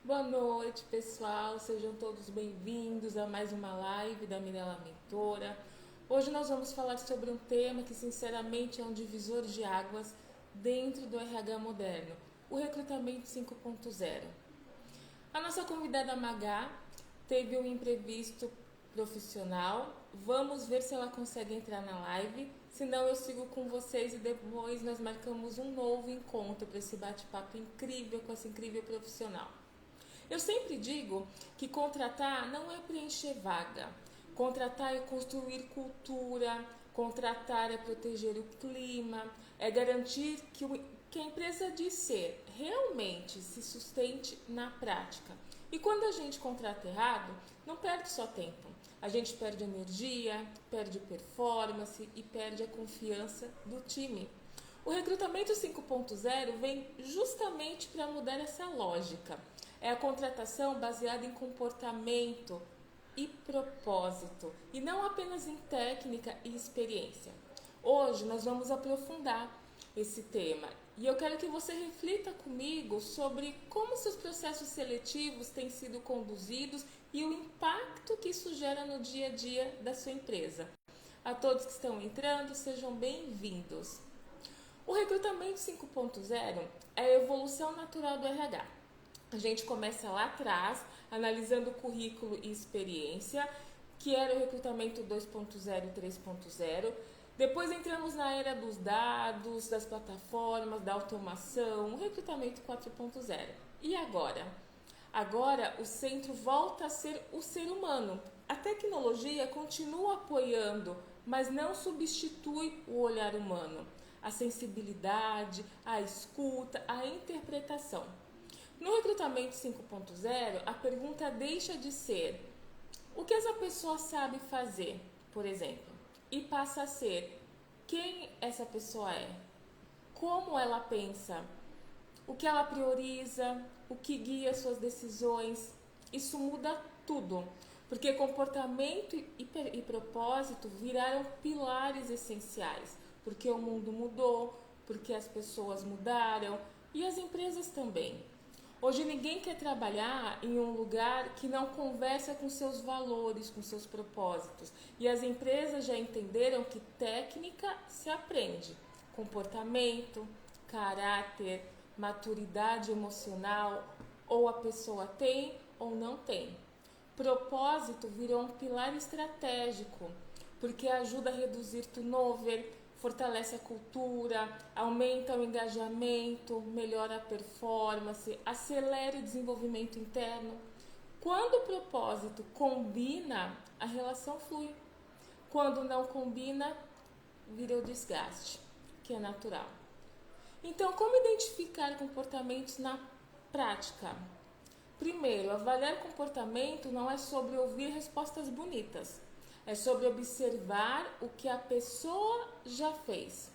Boa noite, pessoal. Sejam todos bem-vindos a mais uma live da Mirella Mentora. Hoje nós vamos falar sobre um tema que, sinceramente, é um divisor de águas dentro do RH moderno, o recrutamento 5.0. A nossa convidada Magá teve um imprevisto profissional. Vamos ver se ela consegue entrar na live. Senão eu sigo com vocês e depois nós marcamos um novo encontro para esse bate-papo incrível com essa incrível profissional. Eu sempre digo que contratar não é preencher vaga. Contratar é construir cultura, contratar é proteger o clima, é garantir que a empresa de ser realmente se sustente na prática. E quando a gente contrata errado, não perde só tempo. A gente perde energia, perde performance e perde a confiança do time. O recrutamento 5.0 vem justamente para mudar essa lógica. É a contratação baseada em comportamento e propósito, e não apenas em técnica e experiência. Hoje nós vamos aprofundar esse tema e eu quero que você reflita comigo sobre como seus processos seletivos têm sido conduzidos e o impacto que isso gera no dia a dia da sua empresa. A todos que estão entrando, sejam bem-vindos. O recrutamento 5.0 é a evolução natural do RH. A gente começa lá atrás, analisando o currículo e experiência, que era o recrutamento 2.0 e 3.0. Depois entramos na era dos dados, das plataformas, da automação, o recrutamento 4.0. E agora? Agora o centro volta a ser o ser humano. A tecnologia continua apoiando, mas não substitui o olhar humano, a sensibilidade, a escuta, a interpretação. No recrutamento 5.0, a pergunta deixa de ser o que essa pessoa sabe fazer, por exemplo, e passa a ser quem essa pessoa é, como ela pensa, o que ela prioriza, o que guia suas decisões. Isso muda tudo, porque comportamento e propósito viraram pilares essenciais, porque o mundo mudou, porque as pessoas mudaram e as empresas também. Hoje ninguém quer trabalhar em um lugar que não conversa com seus valores, com seus propósitos. E as empresas já entenderam que técnica se aprende, comportamento, caráter, maturidade emocional, ou a pessoa tem ou não tem. Propósito virou um pilar estratégico, porque ajuda a reduzir turnover, fortalece a cultura, aumenta o engajamento, melhora a performance, acelera o desenvolvimento interno. Quando o propósito combina, a relação flui. Quando não combina, vira o desgaste, que é natural. Então, como identificar comportamentos na prática? Primeiro, avaliar comportamento não é sobre ouvir respostas bonitas. É sobre observar o que a pessoa já fez.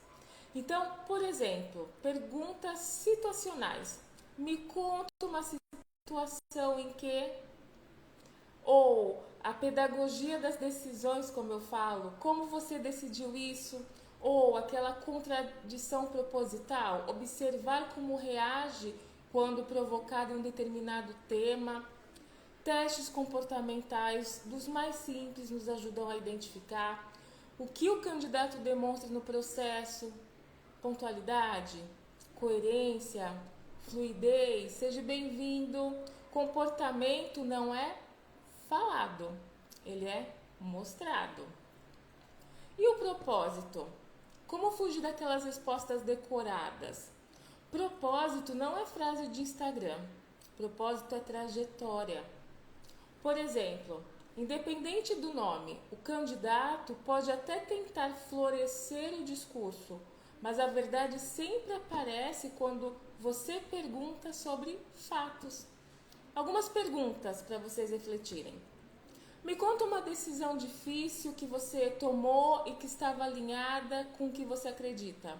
Então, por exemplo, perguntas situacionais. Me conta uma situação em que... Ou a pedagogia das decisões, como eu falo. Como você decidiu isso? Ou aquela contradição proposital. Observar como reage quando provocado em um determinado tema. Testes comportamentais dos mais simples nos ajudam a identificar o que o candidato demonstra no processo: pontualidade, coerência, fluidez. Seja bem-vindo. Comportamento não é falado, ele é mostrado. E o propósito? Como fugir daquelas respostas decoradas? Propósito não é frase de Instagram. Propósito é trajetória. Por exemplo, independente do nome, o candidato pode até tentar florescer o discurso, mas a verdade sempre aparece quando você pergunta sobre fatos. Algumas perguntas para vocês refletirem. Me conta uma decisão difícil que você tomou e que estava alinhada com o que você acredita.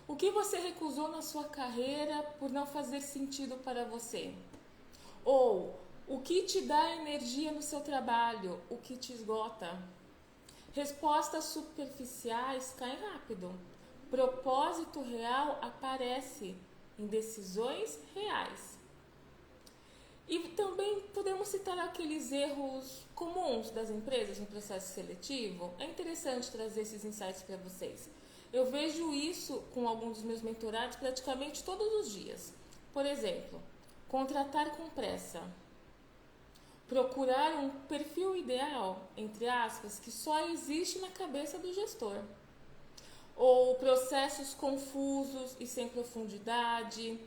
O que você recusou na sua carreira por não fazer sentido para você? Ou o que te dá energia no seu trabalho, o que te esgota? Respostas superficiais caem rápido. Propósito real aparece em decisões reais. E também podemos citar aqueles erros comuns das empresas no processo seletivo. É interessante trazer esses insights para vocês. Eu vejo isso com alguns dos meus mentorados praticamente todos os dias. Por exemplo, contratar com pressa. Procurar um perfil ideal, entre aspas, que só existe na cabeça do gestor. Ou processos confusos e sem profundidade,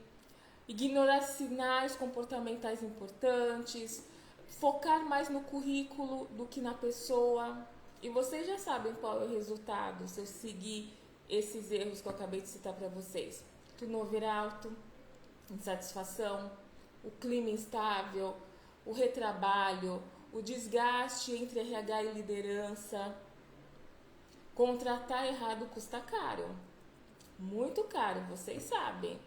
ignorar sinais comportamentais importantes, focar mais no currículo do que na pessoa. E vocês já sabem qual é o resultado se eu seguir esses erros que eu acabei de citar para vocês. Turnover alto, insatisfação, o clima instável, o retrabalho, o desgaste entre RH e liderança. Contratar errado custa caro, muito caro, vocês sabem.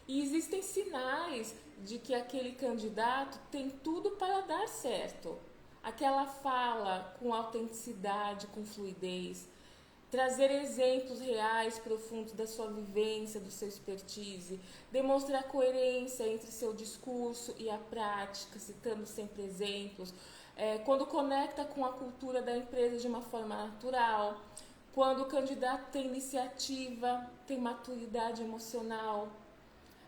E existem sinais de que aquele candidato tem tudo para dar certo. Aquela fala com autenticidade, com fluidez, trazer exemplos reais, profundos da sua vivência, do seu expertise, demonstrar coerência entre seu discurso e a prática, citando sempre exemplos, quando conecta com a cultura da empresa de uma forma natural, quando o candidato tem iniciativa, tem maturidade emocional.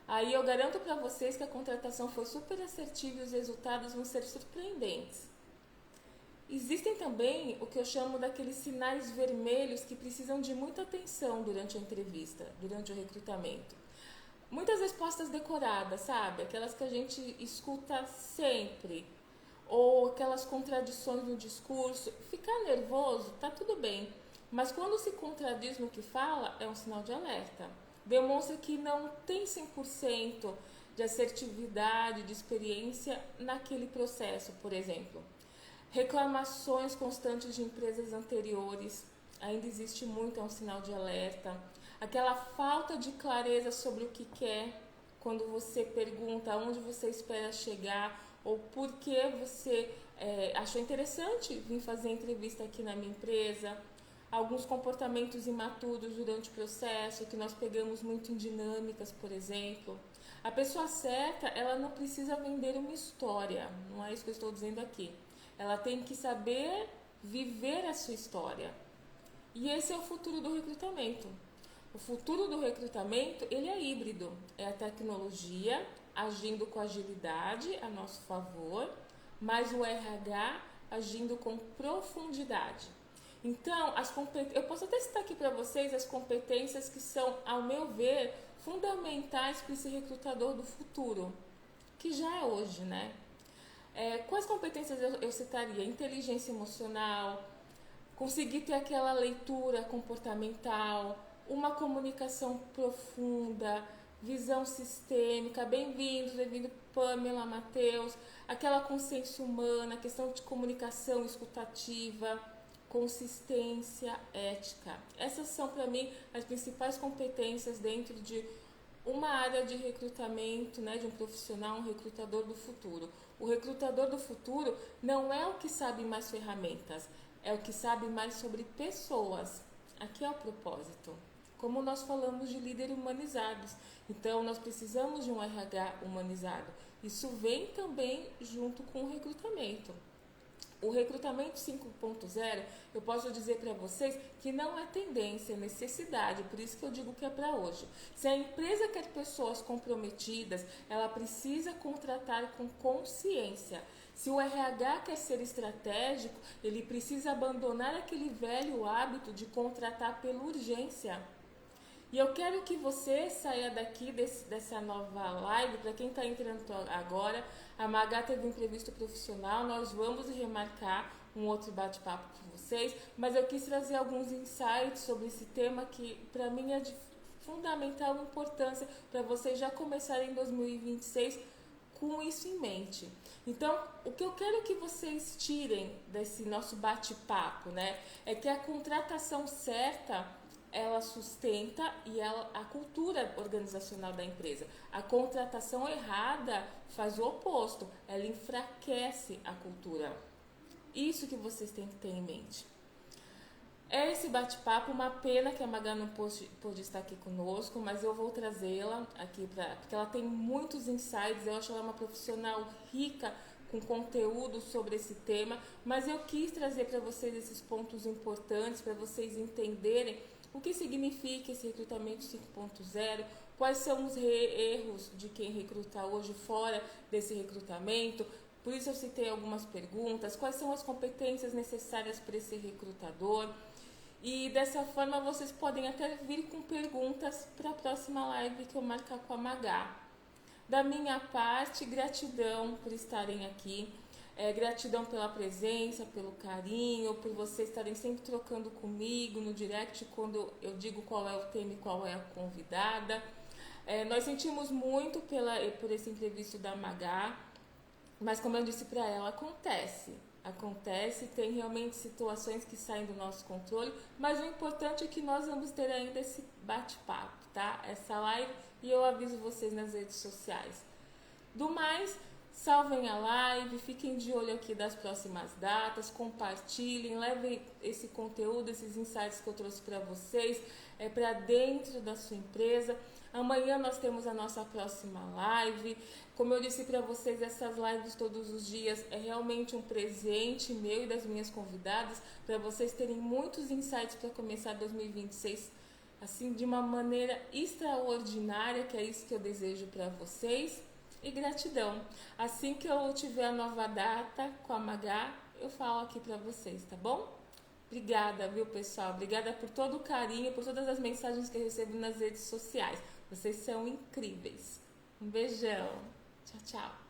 Aí eu garanto para vocês que a contratação foi super assertiva e os resultados vão ser surpreendentes. Existem também o que eu chamo daqueles sinais vermelhos que precisam de muita atenção durante a entrevista, durante o recrutamento. Muitas respostas decoradas, sabe? Aquelas que a gente escuta sempre. Ou aquelas contradições no discurso. Ficar nervoso, tá tudo bem. Mas quando se contradiz no que fala, é um sinal de alerta. Demonstra que não tem 100% de assertividade, de experiência naquele processo, por exemplo. Reclamações constantes de empresas anteriores, ainda existe muito, é um sinal de alerta. Aquela falta de clareza sobre o que quer, quando você pergunta aonde você espera chegar ou por que você achou interessante vir fazer entrevista aqui na minha empresa. Alguns comportamentos imaturos durante o processo, que nós pegamos muito em dinâmicas, por exemplo. A pessoa certa, ela não precisa vender uma história, não é isso que eu estou dizendo aqui. Ela tem que saber viver a sua história. E esse é o futuro do recrutamento. O futuro do recrutamento, ele é híbrido. É a tecnologia agindo com agilidade a nosso favor, mas o RH agindo com profundidade. Então, eu posso até citar aqui para vocês as competências que são, ao meu ver, fundamentais para esse recrutador do futuro, que já é hoje, né? Quais competências eu citaria? Inteligência emocional, conseguir ter aquela leitura comportamental, uma comunicação profunda, visão sistêmica. Bem-vindo Pamela, Matheus. Aquela consciência humana, questão de comunicação escutativa, consistência, ética. Essas são, para mim, as principais competências dentro de uma área de recrutamento, né, de um profissional, um recrutador do futuro. O recrutador do futuro não é o que sabe mais ferramentas, é o que sabe mais sobre pessoas. Aqui é o propósito. Como nós falamos de líderes humanizados, então nós precisamos de um RH humanizado. Isso vem também junto com o recrutamento. O recrutamento 5.0, eu posso dizer para vocês que não é tendência, é necessidade, por isso que eu digo que é para hoje. Se a empresa quer pessoas comprometidas, ela precisa contratar com consciência. Se o RH quer ser estratégico, ele precisa abandonar aquele velho hábito de contratar pela urgência. E eu quero que você saia daqui dessa nova live, para quem está entrando agora, a Magá teve um imprevisto profissional, nós vamos remarcar um outro bate-papo com vocês, mas eu quis trazer alguns insights sobre esse tema que para mim é de fundamental importância para vocês já começarem em 2026 com isso em mente. Então, o que eu quero que vocês tirem desse nosso bate-papo, né, é que a contratação certa ela sustenta a cultura organizacional da empresa. A contratação errada faz o oposto, ela enfraquece a cultura. Isso que vocês têm que ter em mente. É esse bate-papo, uma pena que a Magá não pôde estar aqui conosco, mas eu vou trazê-la aqui porque ela tem muitos insights, eu acho ela uma profissional rica com conteúdo sobre esse tema, mas eu quis trazer para vocês esses pontos importantes, para vocês entenderem o que significa esse recrutamento 5.0, quais são os erros de quem recruta hoje fora desse recrutamento. Por isso eu citei algumas perguntas, quais são as competências necessárias para esse recrutador. E dessa forma vocês podem até vir com perguntas para a próxima live que eu marcar com a Magá. Da minha parte, gratidão por estarem aqui. Gratidão pela presença, pelo carinho, por vocês estarem sempre trocando comigo no direct quando eu digo qual é o tema e qual é a convidada. Nós sentimos muito por esse imprevisto da Magá, mas como eu disse para ela, acontece, tem realmente situações que saem do nosso controle, mas o importante é que nós vamos ter ainda esse bate-papo, tá? Essa live, e eu aviso vocês nas redes sociais. Do mais, salvem a live, fiquem de olho aqui das próximas datas, compartilhem, levem esse conteúdo, esses insights que eu trouxe para vocês, para dentro da sua empresa. Amanhã nós temos a nossa próxima live. Como eu disse para vocês, essas lives todos os dias é realmente um presente meu e das minhas convidadas, para vocês terem muitos insights para começar 2026 assim de uma maneira extraordinária, que é isso que eu desejo para vocês. E gratidão. Assim que eu tiver a nova data com a Magá, eu falo aqui para vocês, tá bom? Obrigada, viu, pessoal? Obrigada por todo o carinho, por todas as mensagens que eu recebo nas redes sociais. Vocês são incríveis. Um beijão. Tchau, tchau.